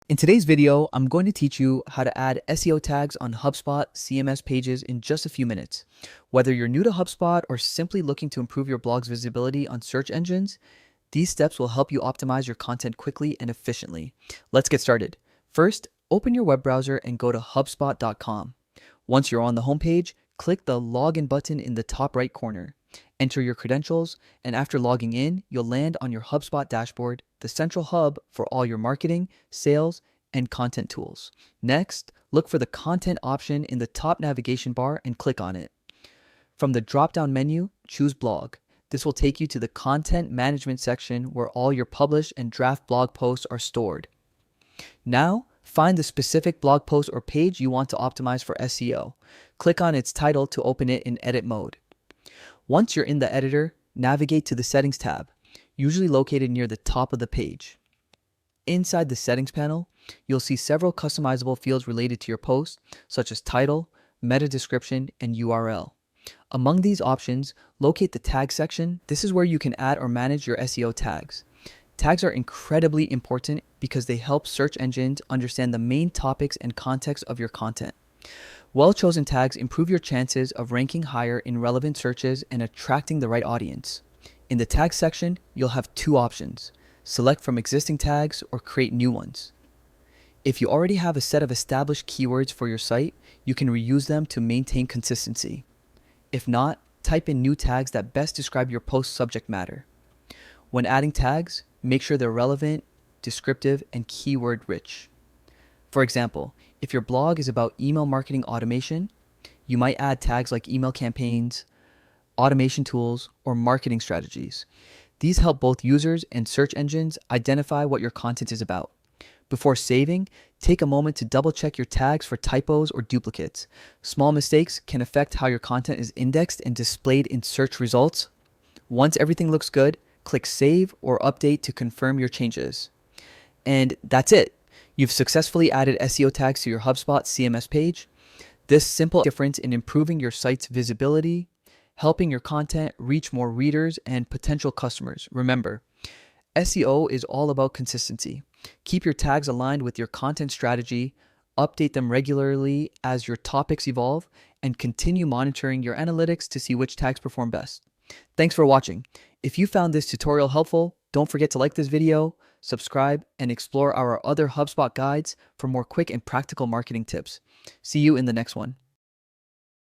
In today's video, I'm going to teach you how to add SEO tags on HubSpot CMS pages in just a few minutes. Whether you're new to HubSpot or simply looking to improve your blog's visibility on search engines, these steps will help you optimize your content quickly and efficiently. Let's get started. First, open your web browser and go to hubspot.com. Once you're on the homepage, click the Login button in the top right corner. Enter your credentials, and after logging in, you'll land on your HubSpot dashboard, the central hub for all your marketing, sales, and content tools. Next, look for the content option in the top navigation bar and click on it. From the drop-down menu, choose blog. This will take you to the content management section where all your published and draft blog posts are stored. Now, find the specific blog post or page you want to optimize for SEO. Click on its title to open it in edit mode. Once you're in the editor, navigate to the Settings tab, usually located near the top of the page. Inside the Settings panel, you'll see several customizable fields related to your post, such as title, meta description, and URL. Among these options, locate the Tag section. This is where you can add or manage your SEO tags. Tags are incredibly important because they help search engines understand the main topics and context of your content. Well-chosen tags improve your chances of ranking higher in relevant searches and attracting the right audience. In the tag section, you'll have two options: select from existing tags or create new ones. If you already have a set of established keywords for your site, you can reuse them to maintain consistency. If not, type in new tags that best describe your post subject matter. When adding tags, make sure they're relevant, descriptive, and keyword rich. For example, if your blog is about email marketing automation, you might add tags like email campaigns, automation tools, or marketing strategies. These help both users and search engines identify what your content is about. Before saving, take a moment to double check your tags for typos or duplicates. Small mistakes can affect how your content is indexed and displayed in search results. Once everything looks good, click Save or Update to confirm your changes. And that's it. You've successfully added SEO tags to your HubSpot CMS page. This simple difference in improving your site's visibility, helping your content reach more readers and potential customers. Remember, SEO is all about consistency. Keep your tags aligned with your content strategy, update them regularly as your topics evolve, and continue monitoring your analytics to see which tags perform best. Thanks for watching. If you found this tutorial helpful, don't forget to like this video, subscribe, and explore our other HubSpot guides for more quick and practical marketing tips. See you in the next one.